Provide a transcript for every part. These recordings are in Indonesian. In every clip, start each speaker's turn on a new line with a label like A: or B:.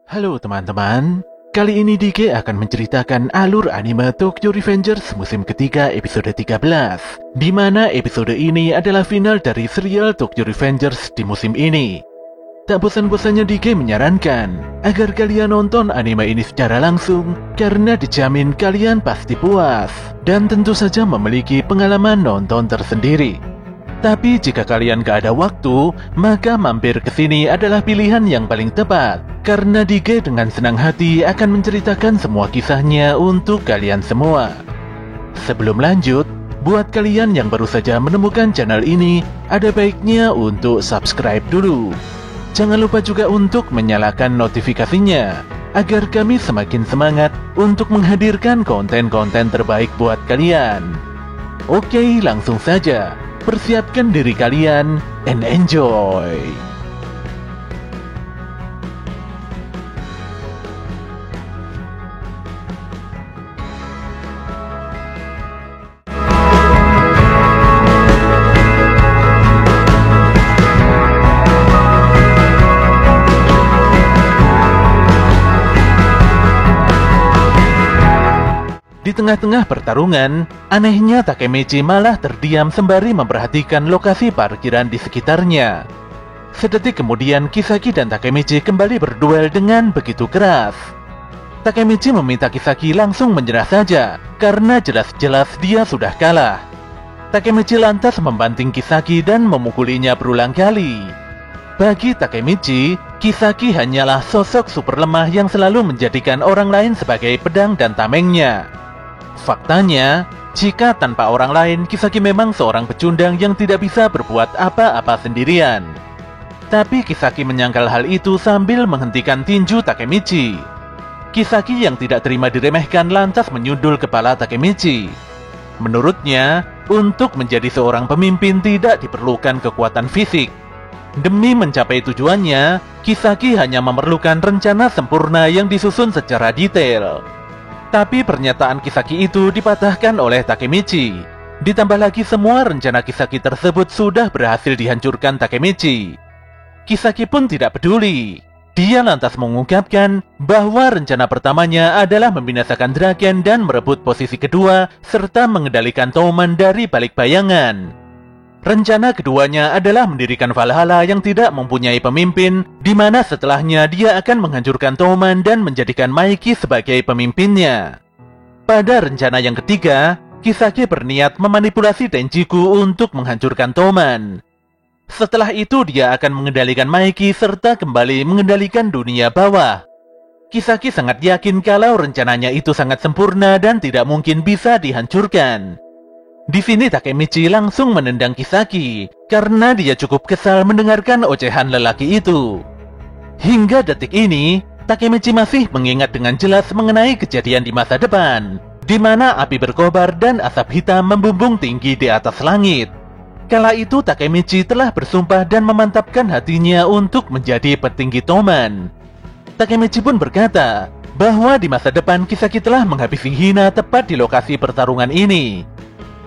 A: Halo teman-teman, kali ini Dike akan menceritakan alur anime Tokyo Revengers musim ketiga episode 13, di mana episode ini adalah final dari serial Tokyo Revengers di musim ini. Tak bosan-bosannya Dike menyarankan agar kalian nonton anime ini secara langsung, karena dijamin kalian pasti puas, dan tentu saja memiliki pengalaman nonton tersendiri. Tapi jika kalian gak ada waktu, maka mampir ke sini adalah pilihan yang paling tepat, karena Dike dengan senang hati akan menceritakan semua kisahnya untuk kalian semua. Sebelum lanjut, buat kalian yang baru saja menemukan channel ini, ada baiknya untuk subscribe dulu. Jangan lupa juga untuk menyalakan notifikasinya, agar kami semakin semangat untuk menghadirkan konten-konten terbaik buat kalian. Oke, langsung saja. Persiapkan diri kalian and enjoy. Di tengah-tengah pertarungan, anehnya Takemichi malah terdiam sembari memperhatikan lokasi parkiran di sekitarnya. Sedetik kemudian Kisaki dan Takemichi kembali berduel dengan begitu keras. Takemichi meminta Kisaki langsung menyerah saja, karena jelas-jelas dia sudah kalah. Takemichi lantas membanting Kisaki dan memukulinya berulang kali. Bagi Takemichi, Kisaki hanyalah sosok super lemah yang selalu menjadikan orang lain sebagai pedang dan tamengnya. Faktanya, jika tanpa orang lain, Kisaki memang seorang pecundang yang tidak bisa berbuat apa-apa sendirian. Tapi Kisaki menyangkal hal itu sambil menghentikan tinju Takemichi. Kisaki yang tidak terima diremehkan lantas menyundul kepala Takemichi. Menurutnya, untuk menjadi seorang pemimpin tidak diperlukan kekuatan fisik. Demi mencapai tujuannya, Kisaki hanya memerlukan rencana sempurna yang disusun secara detail. Tapi pernyataan Kisaki itu dipatahkan oleh Takemichi. Ditambah lagi semua rencana Kisaki tersebut sudah berhasil dihancurkan Takemichi. Kisaki pun tidak peduli. Dia lantas mengungkapkan bahwa rencana pertamanya adalah membinasakan Draken dan merebut posisi kedua, serta mengendalikan Touman dari balik bayangan. Rencana keduanya adalah mendirikan Valhalla yang tidak mempunyai pemimpin, di mana setelahnya dia akan menghancurkan Touman dan menjadikan Maiki sebagai pemimpinnya. Pada rencana yang ketiga, Kisaki berniat memanipulasi Tenjiku untuk menghancurkan Touman. Setelah itu dia akan mengendalikan Maiki serta kembali mengendalikan dunia bawah. Kisaki sangat yakin kalau rencananya itu sangat sempurna dan tidak mungkin bisa dihancurkan. Di sini Takemichi langsung menendang Kisaki karena dia cukup kesal mendengarkan ocehan lelaki itu. Hingga detik ini, Takemichi masih mengingat dengan jelas mengenai kejadian di masa depan, di mana api berkobar dan asap hitam membumbung tinggi di atas langit. Kala itu Takemichi telah bersumpah dan memantapkan hatinya untuk menjadi petinggi Touman. Takemichi pun berkata bahwa di masa depan Kisaki telah menghabisi Hina tepat di lokasi pertarungan ini.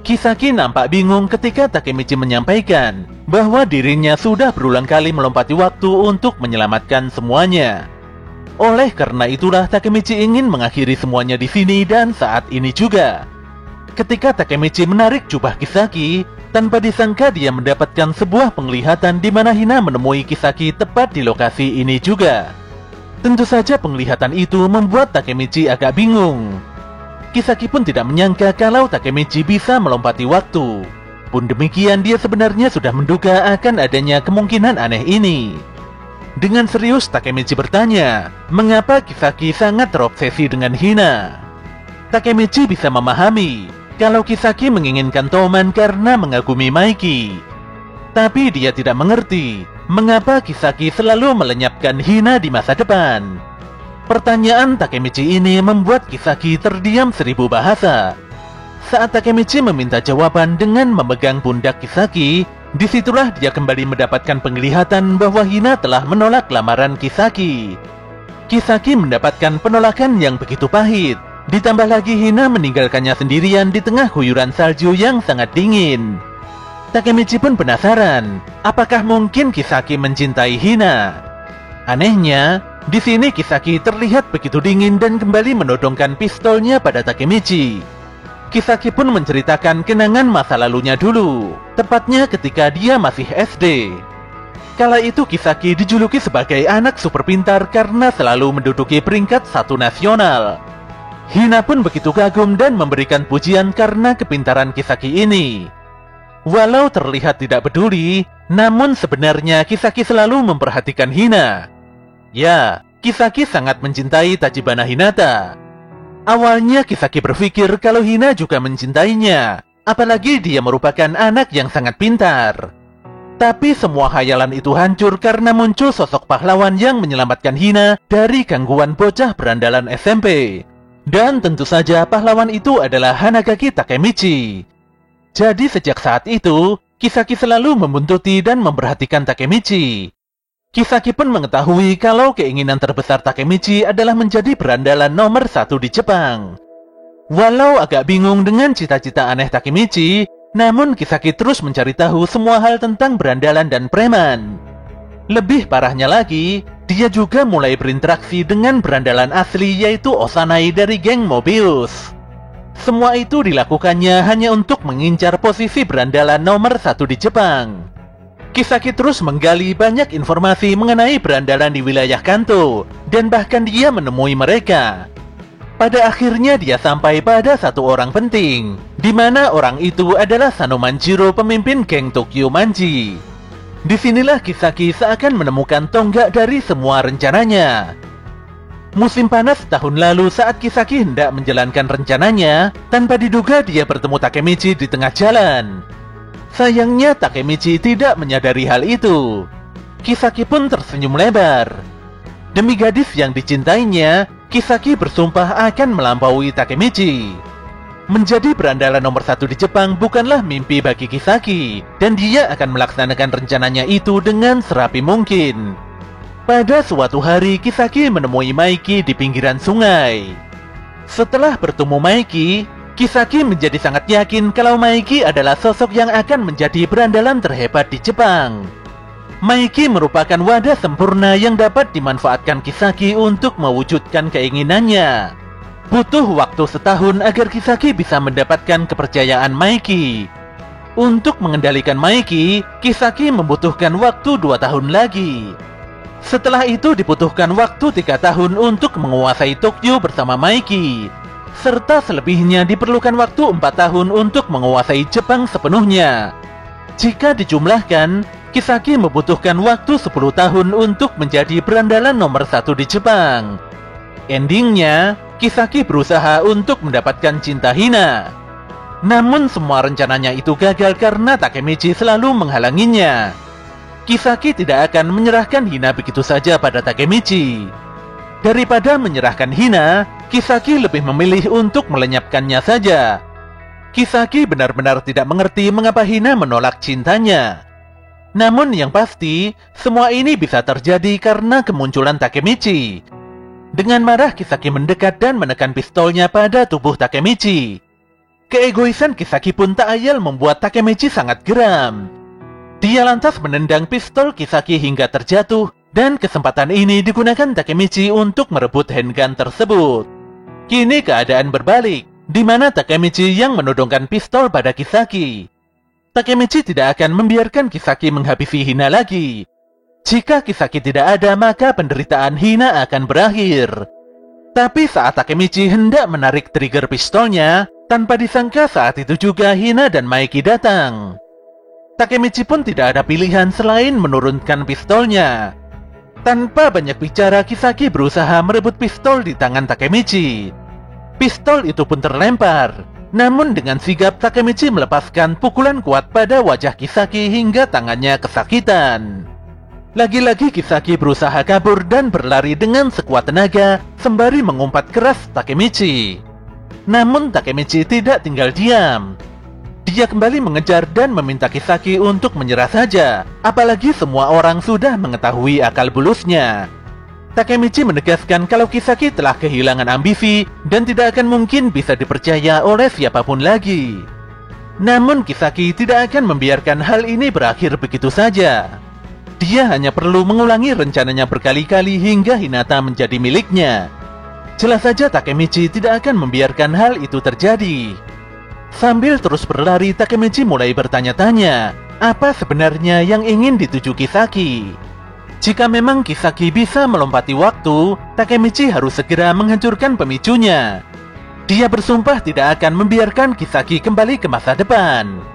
A: Kisaki nampak bingung ketika Takemichi menyampaikan bahwa dirinya sudah berulang kali melompati waktu untuk menyelamatkan semuanya. Oleh karena itulah Takemichi ingin mengakhiri semuanya di sini dan saat ini juga. Ketika Takemichi menarik jubah Kisaki, tanpa disangka dia mendapatkan sebuah penglihatan di mana Hina menemui Kisaki tepat di lokasi ini juga. Tentu saja penglihatan itu membuat Takemichi agak bingung. Kisaki pun tidak menyangka kalau Takemichi bisa melompati waktu. Pun demikian dia sebenarnya sudah menduga akan adanya kemungkinan aneh ini. Dengan serius Takemichi bertanya, mengapa Kisaki sangat terobsesi dengan Hina? Takemichi bisa memahami kalau Kisaki menginginkan Touman karena mengagumi Maiki. Tapi dia tidak mengerti mengapa Kisaki selalu melenyapkan Hina di masa depan. Pertanyaan Takemichi ini membuat Kisaki terdiam 1000 bahasa. Saat Takemichi meminta jawaban dengan memegang pundak Kisaki, disitulah dia kembali mendapatkan penglihatan bahwa Hina telah menolak lamaran Kisaki. Kisaki mendapatkan penolakan yang begitu pahit. Ditambah lagi Hina meninggalkannya sendirian di tengah guyuran salju yang sangat dingin. Takemichi pun penasaran, apakah mungkin Kisaki mencintai Hina? Anehnya, Di sini Kisaki terlihat begitu dingin dan kembali menodongkan pistolnya pada Takemichi. Kisaki pun menceritakan kenangan masa lalunya dulu, tepatnya ketika dia masih SD. Kala itu Kisaki dijuluki sebagai anak super pintar karena selalu menduduki peringkat 1 nasional. Hina pun begitu kagum dan memberikan pujian karena kepintaran Kisaki ini. Walau terlihat tidak peduli, namun sebenarnya Kisaki selalu memperhatikan Hina. Ya, Kisaki sangat mencintai Tachibana Hinata. Awalnya Kisaki berpikir kalau Hina juga mencintainya, apalagi dia merupakan anak yang sangat pintar. Tapi semua khayalan itu hancur karena muncul sosok pahlawan yang menyelamatkan Hina dari gangguan bocah berandalan SMP. Dan tentu saja pahlawan itu adalah Hanagaki Takemichi. Jadi sejak saat itu, Kisaki selalu membuntuti dan memperhatikan Takemichi. Kisaki pun mengetahui kalau keinginan terbesar Takemichi adalah menjadi berandalan nomor 1 di Jepang. Walau agak bingung dengan cita-cita aneh Takemichi, namun Kisaki terus mencari tahu semua hal tentang berandalan dan preman. Lebih parahnya lagi, dia juga mulai berinteraksi dengan berandalan asli yaitu Osanai dari geng Mobius. Semua itu dilakukannya hanya untuk mengincar posisi berandalan nomor 1 di Jepang. Kisaki terus menggali banyak informasi mengenai berandalan di wilayah Kanto, dan bahkan dia menemui mereka. Pada akhirnya dia sampai pada satu orang penting, di mana orang itu adalah Sano Manjiro, pemimpin geng Tokyo Manji. Disinilah Kisaki seakan menemukan tonggak dari semua rencananya. Musim panas tahun lalu saat Kisaki hendak menjalankan rencananya, tanpa diduga dia bertemu Takemichi di tengah jalan. Sayangnya Takemichi tidak menyadari hal itu. Kisaki pun tersenyum lebar. Demi gadis yang dicintainya, Kisaki bersumpah akan melampaui Takemichi. Menjadi berandalan nomor 1 di Jepang bukanlah mimpi bagi Kisaki, dan dia akan melaksanakan rencananya itu dengan serapi mungkin. Pada suatu hari, Kisaki menemui Maiki di pinggiran sungai. Setelah bertemu Maiki, Kisaki menjadi sangat yakin kalau Maiki adalah sosok yang akan menjadi berandalan terhebat di Jepang. Maiki merupakan wadah sempurna yang dapat dimanfaatkan Kisaki untuk mewujudkan keinginannya. Butuh waktu setahun agar Kisaki bisa mendapatkan kepercayaan Maiki. Untuk mengendalikan Maiki, Kisaki membutuhkan waktu 2 tahun lagi. Setelah itu dibutuhkan waktu 3 tahun untuk menguasai Tokyo bersama Maiki. Serta selebihnya diperlukan waktu 4 tahun untuk menguasai Jepang sepenuhnya. Jika dijumlahkan, Kisaki membutuhkan waktu 10 tahun untuk menjadi berandalan nomor 1 di Jepang. Endingnya, Kisaki berusaha untuk mendapatkan cinta Hina. Namun semua rencananya itu gagal karena Takemichi selalu menghalanginya. Kisaki tidak akan menyerahkan Hina begitu saja pada Takemichi. Daripada menyerahkan Hina, Kisaki lebih memilih untuk melenyapkannya saja. Kisaki benar-benar tidak mengerti mengapa Hina menolak cintanya. Namun yang pasti, semua ini bisa terjadi karena kemunculan Takemichi. Dengan marah, Kisaki mendekat dan menekan pistolnya pada tubuh Takemichi. Keegoisan Kisaki pun tak ayal membuat Takemichi sangat geram. Dia lantas menendang pistol Kisaki hingga terjatuh, dan kesempatan ini digunakan Takemichi untuk merebut handgun tersebut. Kini keadaan berbalik, di mana Takemichi yang menodongkan pistol pada Kisaki. Takemichi tidak akan membiarkan Kisaki menghabisi Hina lagi. Jika Kisaki tidak ada, maka penderitaan Hina akan berakhir. Tapi saat Takemichi hendak menarik trigger pistolnya, tanpa disangka saat itu juga Hina dan Maiki datang. Takemichi pun tidak ada pilihan selain menurunkan pistolnya. Tanpa banyak bicara, Kisaki berusaha merebut pistol di tangan Takemichi. Pistol itu pun terlempar. Namun dengan sigap Takemichi melepaskan pukulan kuat pada wajah Kisaki hingga tangannya kesakitan. Lagi-lagi Kisaki berusaha kabur dan berlari dengan sekuat tenaga sembari mengumpat keras Takemichi. Namun Takemichi tidak tinggal diam. Dia kembali mengejar dan meminta Kisaki untuk menyerah saja, apalagi semua orang sudah mengetahui akal bulusnya. Takemichi menegaskan kalau Kisaki telah kehilangan ambisi dan tidak akan mungkin bisa dipercaya oleh siapapun lagi. Namun Kisaki tidak akan membiarkan hal ini berakhir begitu saja. Dia hanya perlu mengulangi rencananya berkali-kali hingga Hinata menjadi miliknya. Jelas saja Takemichi tidak akan membiarkan hal itu terjadi. Sambil terus berlari, Takemichi mulai bertanya-tanya, apa sebenarnya yang ingin dituju Kisaki? Jika memang Kisaki bisa melompati waktu, Takemichi harus segera menghancurkan pemicunya. Dia bersumpah tidak akan membiarkan Kisaki kembali ke masa depan.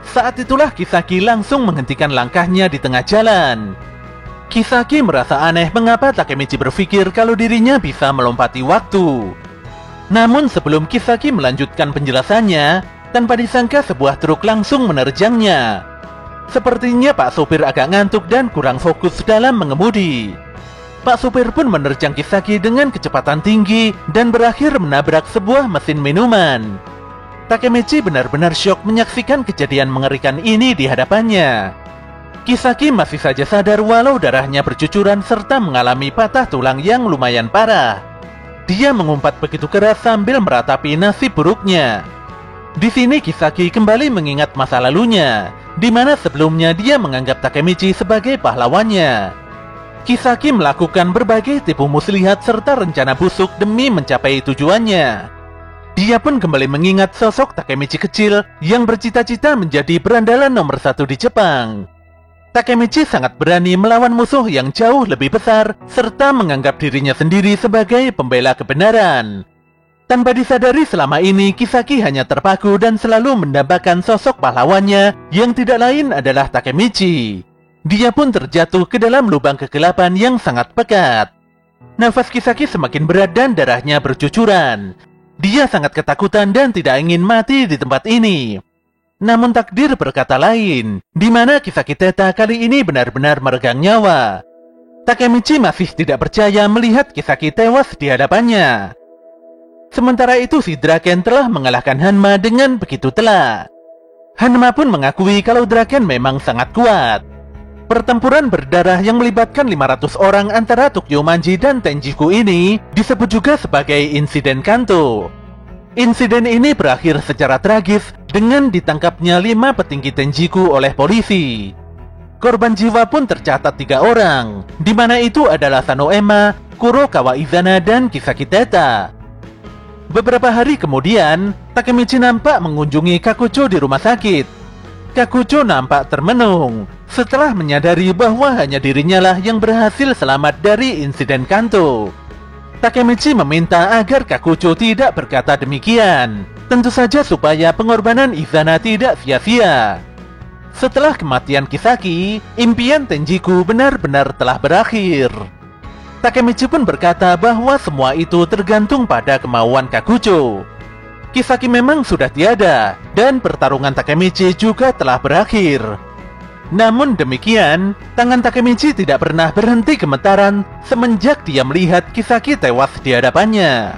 A: Saat itulah Kisaki langsung menghentikan langkahnya di tengah jalan. Kisaki merasa aneh mengapa Takemichi berpikir kalau dirinya bisa melompati waktu. Namun sebelum Kisaki melanjutkan penjelasannya, tanpa disangka sebuah truk langsung menerjangnya. Sepertinya Pak Supir agak ngantuk dan kurang fokus dalam mengemudi. Pak Supir pun menerjang Kisaki dengan kecepatan tinggi dan berakhir menabrak sebuah mesin minuman. Takemichi benar-benar syok menyaksikan kejadian mengerikan ini di hadapannya. Kisaki masih saja sadar walau darahnya bercucuran serta mengalami patah tulang yang lumayan parah. Dia mengumpat begitu keras sambil meratapi nasib buruknya. Di sini Kisaki kembali mengingat masa lalunya, di mana sebelumnya dia menganggap Takemichi sebagai pahlawannya. Kisaki melakukan berbagai tipu muslihat serta rencana busuk demi mencapai tujuannya. Dia pun kembali mengingat sosok Takemichi kecil yang bercita-cita menjadi berandalan nomor 1 di Jepang. Takemichi sangat berani melawan musuh yang jauh lebih besar serta menganggap dirinya sendiri sebagai pembela kebenaran. Tanpa disadari selama ini Kisaki hanya terpaku dan selalu mendambakan sosok pahlawannya yang tidak lain adalah Takemichi. Dia pun terjatuh ke dalam lubang kegelapan yang sangat pekat. Nafas Kisaki semakin berat dan darahnya bercucuran. Dia sangat ketakutan dan tidak ingin mati di tempat ini. Namun takdir berkata lain, di mana Kisaki Teta kali ini benar-benar meregang nyawa. Takemichi masih tidak percaya melihat Kisaki tewas di hadapannya. Sementara itu si Draken telah mengalahkan Hanma dengan begitu telak. Hanma pun mengakui kalau Draken memang sangat kuat. Pertempuran berdarah yang melibatkan 500 orang antara Tokyo Manji dan Tenjiku ini disebut juga sebagai insiden Kanto. Insiden ini berakhir secara tragis dengan ditangkapnya 5 petinggi Tenjiku oleh polisi. Korban jiwa pun tercatat 3 orang, di mana itu adalah Sanoema, Kuro Kawaizana, dan Kisaki Teta. Beberapa hari kemudian, Takemichi nampak mengunjungi Kakucho di rumah sakit. Kakucho nampak termenung setelah menyadari bahwa hanya dirinya lah yang berhasil selamat dari insiden Kanto. Takemichi meminta agar Kakucho tidak berkata demikian, tentu saja supaya pengorbanan Izana tidak sia-sia. Setelah kematian Kisaki, impian Tenjiku benar-benar telah berakhir. Takemichi pun berkata bahwa semua itu tergantung pada kemauan Kakucho. Kisaki memang sudah tiada, dan pertarungan Takemichi juga telah berakhir. Namun demikian, tangan Takemichi tidak pernah berhenti gemetaran semenjak dia melihat Kisaki tewas di hadapannya.